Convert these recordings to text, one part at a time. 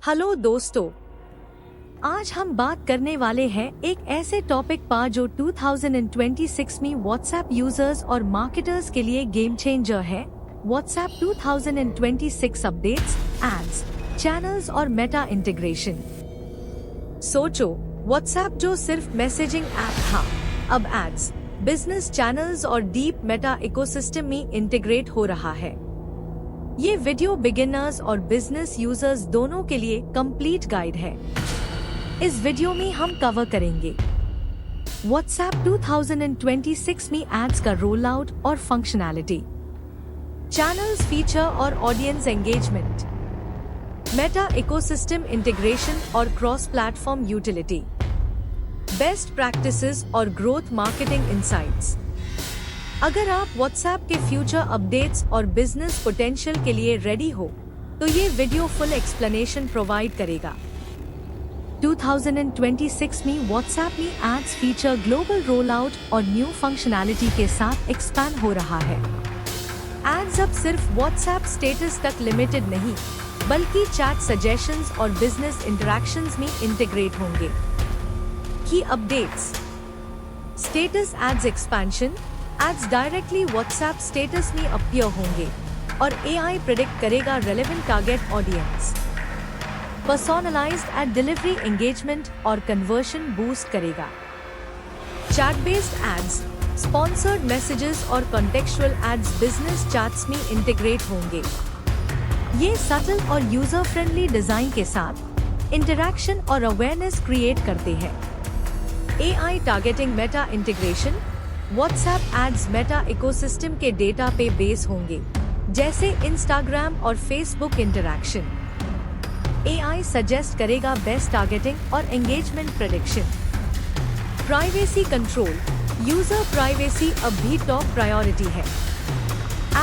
Hello दोस्तों, आज हम बात करने वाले हैं एक ऐसे टॉपिक पर जो 2026 में व्हाट्सएप यूजर्स और मार्केटर्स के लिए गेम चेंजर है। व्हाट्सएप 2026 अपडेट्स, एड्स, चैनल्स और मेटा इंटीग्रेशन। सोचो, व्हाट्सएप जो सिर्फ मैसेजिंग ऐप था, अब एड्स, बिजनेस चैनल्स और डीप मेटा इकोसिस्टम में इंटीग्रेट हो रहा है। ये वीडियो बिगिनर्स और बिजनेस यूजर्स दोनों के लिए कंप्लीट गाइड है। इस वीडियो में हम कवर करेंगे व्हाट्सएप 2026 में एड्स का रोल आउट और फंक्शनैलिटी, चैनल्स फीचर और audience engagement, Meta ecosystem integration और cross platform utility, best practices और ग्रोथ मार्केटिंग इंसाइट्स। अगर आप व्हाट्सएप के फ्यूचर अपडेट्स और बिजनेस पोटेंशियल के लिए रेडी हो, तो ये वीडियो फुल एक्सप्लेनेशन प्रोवाइड करेगा। 2026 में व्हाट्सएप में ads feature global roll out और न्यू फंक्शनैलिटी के साथ एक्सपैंड हो रहा है। एड्स अब सिर्फ व्हाट्सएप स्टेटस तक लिमिटेड नहीं, बल्कि चैट सजेशंस और बिजनेस इंटरैक्शंस में इंटीग्रेट होंगे। Key updates, status ads expansion, ads directly WhatsApp status में अपीयर होंगे और एआई प्रेडिक्ट करेगा relevant target audience. Personalised ad delivery engagement और कन्वर्शन बूस्ट करेगा। Chat based ads, sponsored messages और कॉन्टेक्चुअल एड्स बिजनेस चैट्स में integrate होंगे। ये सटल और यूजर फ्रेंडली डिजाइन के साथ इंटरैक्शन और अवेयरनेस क्रिएट करते हैं। AI targeting Meta integration, WhatsApp ads Meta ecosystem के डेटा पे बेस होंगे, जैसे इंस्टाग्राम और फेसबुक इंटरैक्शन। एआई सजेस्ट करेगा बेस्ट टारगेटिंग और engagement prediction. Privacy control, user privacy अब भी टॉप प्रायोरिटी है।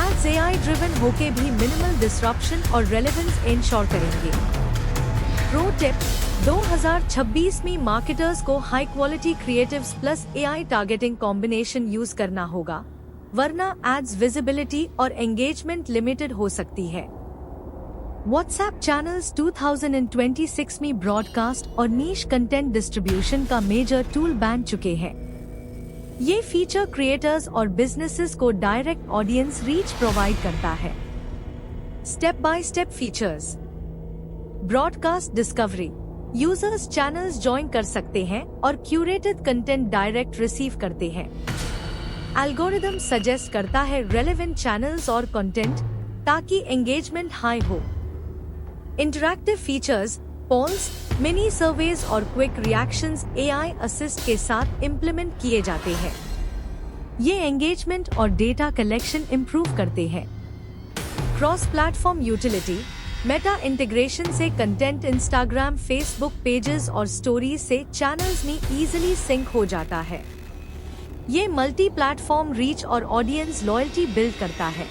एड्स एआई ड्रिवन होके भी मिनिमल डिसरप्शन और रेलेवेंस इंश्योर करेंगे। प्रो टिप, 2026 में मार्केटर्स को high quality creatives plus AI targeting combination use करना होगा, वरना एड्स विजिबिलिटी और एंगेजमेंट लिमिटेड हो सकती है। व्हाट्सएप चैनल्स 2026 में ब्रॉडकास्ट और नीश कंटेंट डिस्ट्रीब्यूशन का मेजर टूल बन चुके हैं। ये फीचर क्रिएटर्स और बिजनेसेस को डायरेक्ट ऑडियंस रीच प्रोवाइड करता है। Step by step features, broadcast discovery, users channels join कर सकते हैं और क्यूरेटेड कंटेंट डायरेक्ट रिसीव करते हैं। एल्गोरिदम सजेस्ट करता है रेलेवेंट चैनल्स और कंटेंट ताकि एंगेजमेंट हाई हो। Interactive features, polls, mini surveys और क्विक रिएक्शंस एआई असिस्ट के साथ इम्प्लीमेंट किए जाते हैं। ये एंगेजमेंट और डेटा कलेक्शन इंप्रूव करते हैं। Cross platform utility, Meta integration से कंटेंट इंस्टाग्राम, फेसबुक पेजेस और स्टोरीज से चैनल्स में इजीली सिंक हो जाता है। ये मल्टी प्लेटफॉर्म रीच और ऑडियंस लॉयल्टी बिल्ड करता है।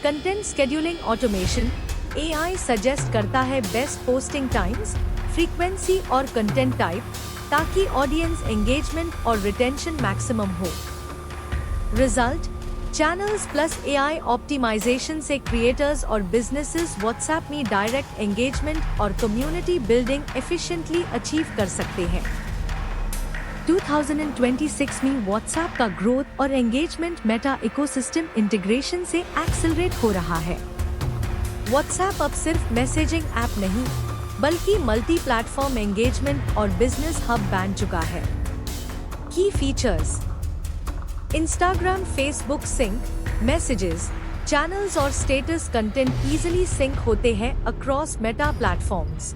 Content scheduling automation, AI suggest करता है बेस्ट पोस्टिंग टाइम्स, फ्रीक्वेंसी और कंटेंट टाइप ताकि ऑडियंस एंगेजमेंट और रिटेंशन मैक्सिमम हो। Result, channels plus AI optimisation से क्रिएटर्स और बिजनेसेस व्हाट्सएप में डायरेक्ट एंगेजमेंट और कम्युनिटी बिल्डिंग एफिशिएंटली अचीव कर सकते हैं। 2026 में व्हाट्सएप का ग्रोथ और एंगेजमेंट मेटा इकोसिस्टम इंटीग्रेशन से एक्सेलरेट हो रहा है। व्हाट्सएप अब सिर्फ मैसेजिंग ऐप नहीं, बल्कि मल्टी प्लेटफॉर्म एंगेजमेंट और बिजनेस हब बन चुका है। Key features, Instagram Facebook sync, messages, channels और स्टेटस कंटेंट इजीली सिंक होते हैं अक्रॉस मेटा प्लेटफॉर्म्स।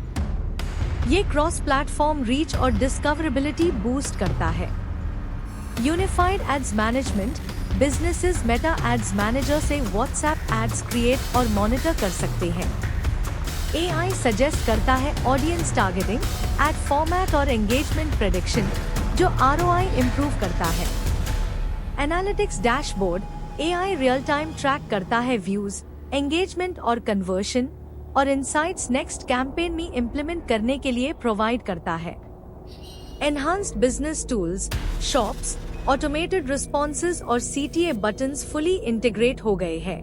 ये क्रॉस प्लेटफॉर्म रीच और डिस्कवरेबिलिटी बूस्ट करता है। Unified ads management, businesses Meta ads manager से व्हाट्सएप एड्स क्रिएट और मॉनिटर कर सकते हैं। एआई सजेस्ट करता है ऑडियंस टारगेटिंग, एड फॉर्मेट और एंगेजमेंट प्रेडिक्शन, जो आरओआई इंप्रूव करता है। Analytics dashboard, AI real time track करता है व्यूज, एंगेजमेंट और कन्वर्शन और इनसाइट्स नेक्स्ट कैंपेन में इम्प्लीमेंट करने के लिए प्रोवाइड करता है। Enhanced business tools, shops, automated responses और सीटीए बटन्स फुली इंटीग्रेट हो गए हैं।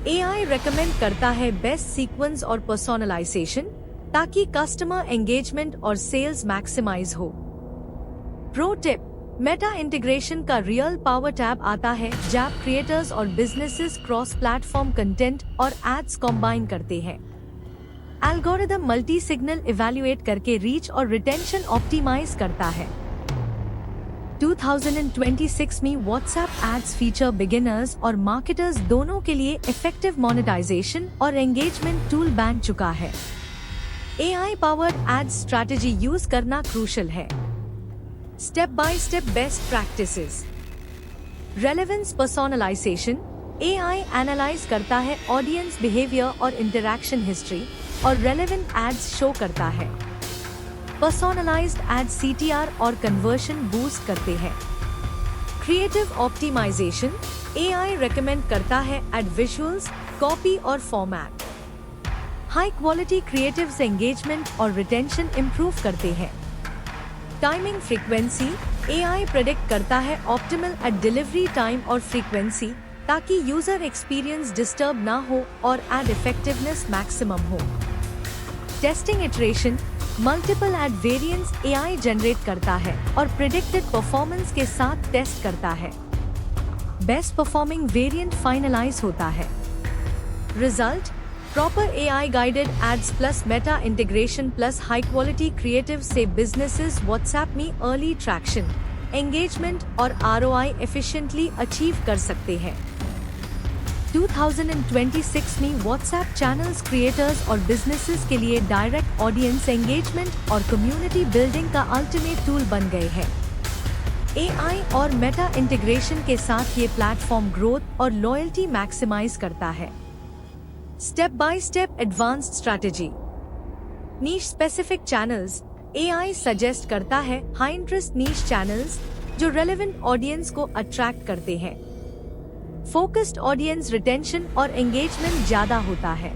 एआई रेकमेंड करता है बेस्ट सीक्वेंस और पर्सोनलाइजेशन, ताकि कस्टमर एंगेजमेंट और सेल्स मैक्सिमाइज हो। प्रो टिप, मेटा इंटीग्रेशन का रियल पावर टैब आता है जब क्रिएटर्स और बिजनेसेस क्रॉस प्लेटफॉर्म कंटेंट और एड्स कंबाइन करते हैं। एल्गोरिदम मल्टी सिग्नल इवैल्यूएट करके रीच और रिटेंशन ऑप्टिमाइज करता है। 2026 में व्हाट्सएप एड्स फीचर बिगिनर्स और मार्केटर्स दोनों के लिए इफेक्टिव मोनेटाइजेशन और एंगेजमेंट टूल बन चुका है। AI powered ads strategy use करना क्रूशल है। Step by step best practices. Relevance personalisation, AI analyse करता है ऑडियंस बिहेवियर और इंटरैक्शन हिस्ट्री और रेलेवेंट एड्स शो करता है। पर्सोनलाइज्ड एड्स CTR और कन्वर्शन बूस्ट करते हैं। क्रिएटिव ऑप्टिमाइजेशन, AI रेकमेंड करता है एड विजुअल्स, कॉपी और format. High quality creatives engagement और रिटेंशन इंप्रूव करते हैं। टाइमिंग फ्रीक्वेंसी, AI प्रेडिक्ट करता है ऑप्टिमल एट डिलीवरी टाइम और फ्रीक्वेंसी ताकि यूजर एक्सपीरियंस डिस्टर्ब ना हो और एड इफेक्टिवनेस मैक्सिमम हो। Testing iteration, multiple ad variants AI generate करता है और प्रेडिक्टेड परफॉर्मेंस के साथ टेस्ट करता है। बेस्ट परफॉर्मिंग वेरिएंट फाइनलाइज होता है। Result, proper AI guided ads plus Meta integration plus high quality creative से बिजनेसेस व्हाट्सएप में अर्ली ट्रैक्शन, एंगेजमेंट और ROI एफिशिएंटली अचीव कर सकते हैं। 2026 में व्हाट्सएप चैनल्स क्रिएटर्स और बिजनेसेस के लिए डायरेक्ट ऑडियंस एंगेजमेंट और कम्युनिटी बिल्डिंग का अल्टीमेट टूल बन गए हैं। AI और मेटा इंटीग्रेशन के साथ ये प्लेटफॉर्म ग्रोथ और लॉयल्टी मैक्सिमाइज करता है। Step by step advanced strategy. Niche specific channels, AI suggest करता है हाई इंटरेस्ट नीश चैनल्स जो रेलेवेंट ऑडियंस को अट्रैक्ट करते हैं। फोकस्ड ऑडियंस रिटेंशन और एंगेजमेंट ज्यादा होता है।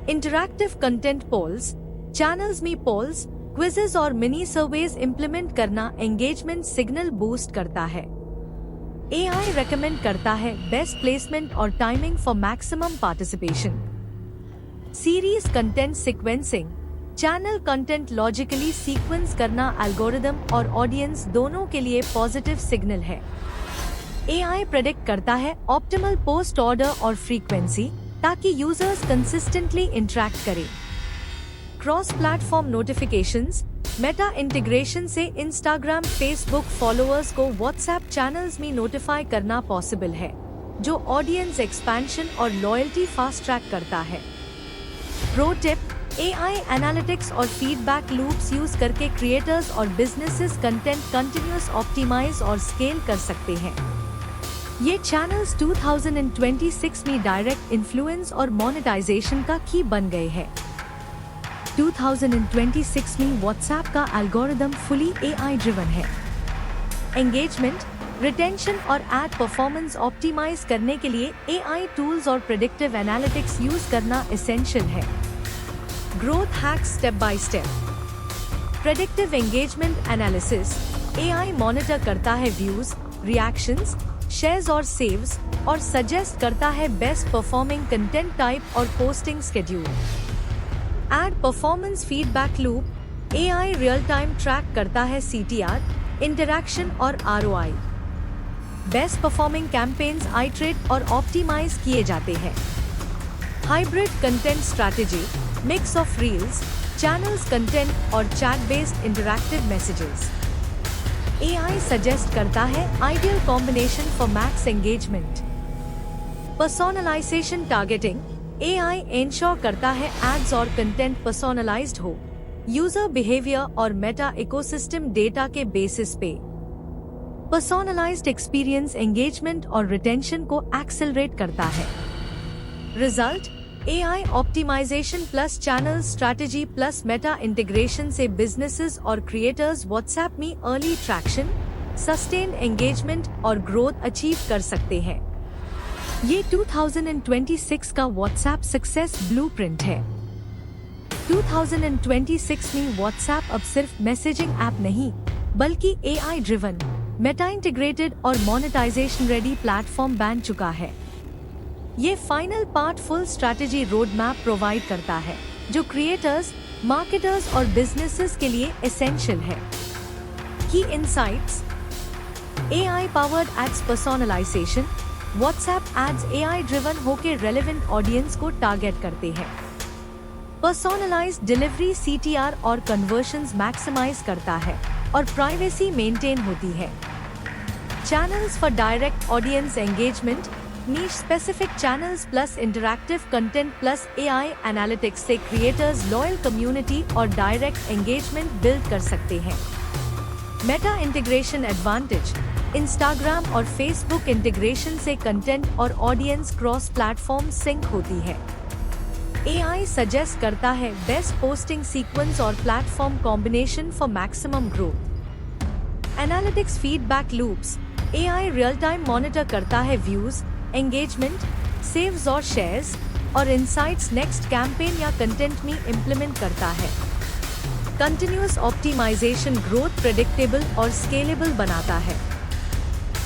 इंटरैक्टिव कंटेंट पोल्स, चैनल्स में पोल्स, क्विजेस और मिनी सर्वेज इंप्लीमेंट करना एंगेजमेंट सिग्नल बूस्ट करता है। AI रेकमेंड करता है बेस्ट प्लेसमेंट और timing for maximum participation. Series content sequencing, channel content logically sequence करना एल्गोरिदम और ऑडियंस दोनों के लिए पॉजिटिव सिग्नल है। AI प्रेडिक्ट करता है ऑप्टिमल पोस्ट ऑर्डर और फ्रीक्वेंसी ताकि यूजर्स कंसिस्टेंटली इंटरैक्ट करें। Cross platform notifications, Meta integration से इंस्टाग्राम, फेसबुक फॉलोअर्स को व्हाट्सएप चैनल्स में नोटिफाई करना पॉसिबल है, जो ऑडियंस एक्सपेंशन और लॉयल्टी फास्ट ट्रैक करता है। प्रो टिप, AI एनालिटिक्स और फीडबैक लूप्स यूज करके क्रिएटर्स और बिजनेसेस कंटेंट कंटिन्यूअस ऑप्टिमाइज और स्केल कर सकते हैं। ये चैनल्स 2026 में डायरेक्ट इन्फ्लुएंस और मोनेटाइजेशन का की बन गए हैं। 2026 में व्हाट्सएप का एल्गोरिदम फुली AI ड्रिवन है। एंगेजमेंट, रिटेंशन और एड परफॉर्मेंस ऑप्टिमाइज करने के लिए AI टूल्स और प्रेडिक्टिव एनालिटिक्स यूज करना एसेंशियल है। Growth hacks step by step. Predictive engagement analysis, AI monitor करता है व्यूज, रिएक्शंस, शेयर्स और सेव्स और सजेस्ट करता है बेस्ट परफॉर्मिंग कंटेंट टाइप और posting schedule. Ad performance feedback loop, AI real time track करता है CTR, इंटरैक्शन और ROI। Best performing campaigns iterate और ऑप्टिमाइज किए जाते हैं। Hybrid content strategy, mix of reels, channels content और chat based interactive messages. AI suggest करता है ideal combination for max engagement. Personalisation targeting, AI ensure करता है एड्स और कंटेंट पर्सोनलाइज्ड हो, यूजर बिहेवियर और मेटा इकोसिस्टम डेटा के basis पे। पर्सोनलाइज्ड एक्सपीरियंस एंगेजमेंट और रिटेंशन को एक्सेलरेट करता है। Result, AI optimisation plus channel strategy plus Meta integration से बिजनेसेस और क्रिएटर्स व्हाट्सएप में अर्ली ट्रैक्शन, सस्टेन्ड एंगेजमेंट और ग्रोथ अचीव कर सकते हैं। ये 2026 का व्हाट्सएप सक्सेस ब्लूप्रिंट है। 2026 में व्हाट्सएप अब सिर्फ मैसेजिंग ऐप नहीं, बल्कि AI ड्रिवन, मेटा इंटीग्रेटेड और मोनेटाइजेशन रेडी प्लेटफॉर्म बन चुका है। ये final part full strategy road map provide करता है, जो क्रिएटर्स, मार्केटर्स और बिजनेसेस के लिए एसेंशियल है। Key insights: AI powered ads personalisation. WhatsApp ads AI driven होकर रेलेवेंट ऑडियंस को टारगेट करते हैं। पर्सोनलाइज्ड डिलीवरी CTR और कन्वर्शंस मैक्सिमाइज करता है और प्राइवेसी मेंटेन होती है। Channels for direct audience engagement. Niche specific channels plus interactive content plus AI analytics से क्रिएटर्स लॉयल कम्युनिटी और डायरेक्ट एंगेजमेंट बिल्ड कर सकते हैं। Meta integration advantage. इंस्टाग्राम और फेसबुक इंटीग्रेशन से कंटेंट और ऑडियंस क्रॉस प्लेटफॉर्म सिंक होती है। AI सजेस्ट करता है बेस्ट पोस्टिंग सीक्वेंस और platform combination for maximum growth. Analytics feedback loops. AI real time monitor करता है व्यूज, एंगेजमेंट, सेव्स और शेयर्स और इनसाइट्स नेक्स्ट कैंपेन या कंटेंट में इम्प्लीमेंट करता है। कंटिन्यूअस ऑप्टिमाइजेशन ग्रोथ प्रेडिक्टेबल और स्केलेबल बनाता है।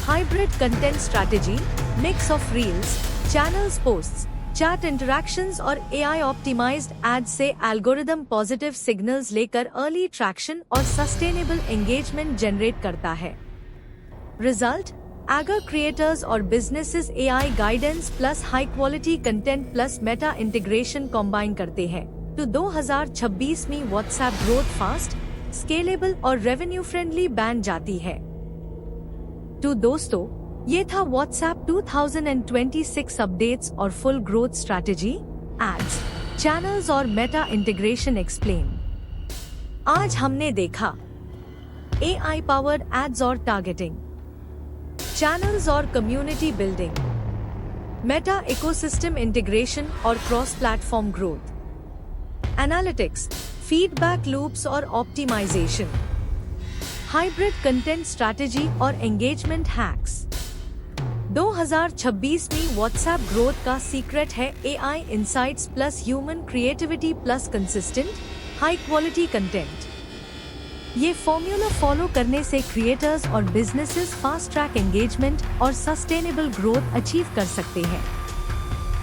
Hybrid content strategy. Mix of reels, channels posts, chat interactions और AI ऑप्टिमाइज्ड एड्स से एल्गोरिदम पॉजिटिव सिग्नल्स लेकर अर्ली ट्रैक्शन और सस्टेनेबल एंगेजमेंट जनरेट करता है। रिजल्ट: अगर क्रिएटर्स और businesses AI guidance plus high quality content plus Meta integration combine करते हैं तो 2026 में व्हाट्सएप ग्रोथ फास्ट, स्केलेबल और रेवेन्यू फ्रेंडली बन जाती है। तो दोस्तों, ये था व्हाट्सएप 2026 अपडेट्स और full growth strategy, ads, channels और मेटा इंटीग्रेशन एक्सप्लेन। आज हमने देखा AI पावर्ड एड्स और टारगेटिंग, चैनल्स और community building, Meta ecosystem integration और cross platform growth, analytics, feedback loops और ऑप्टिमाइजेशन, हाइब्रिड कंटेंट स्ट्रैटेजी और एंगेजमेंट हैक्स। 2026 में व्हाट्सएप ग्रोथ का सीक्रेट है AI insights plus human creativity plus consistent high quality content. ये formula follow करने से creators और बिजनेसेस फास्ट ट्रैक एंगेजमेंट और सस्टेनेबल ग्रोथ अचीव कर सकते हैं।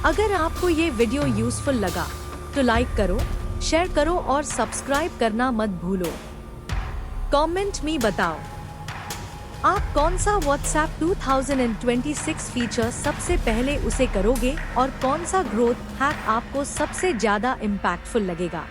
अगर आपको ये वीडियो यूजफुल लगा तो लाइक करो, शेयर करो और सब्सक्राइब करना मत भूलो। कमेंट में बताओ आप कौन सा व्हाट्सएप 2026 फीचर सबसे पहले उसे करोगे और कौन सा ग्रोथ हैक आपको सबसे ज्यादा इम्पैक्टफुल लगेगा।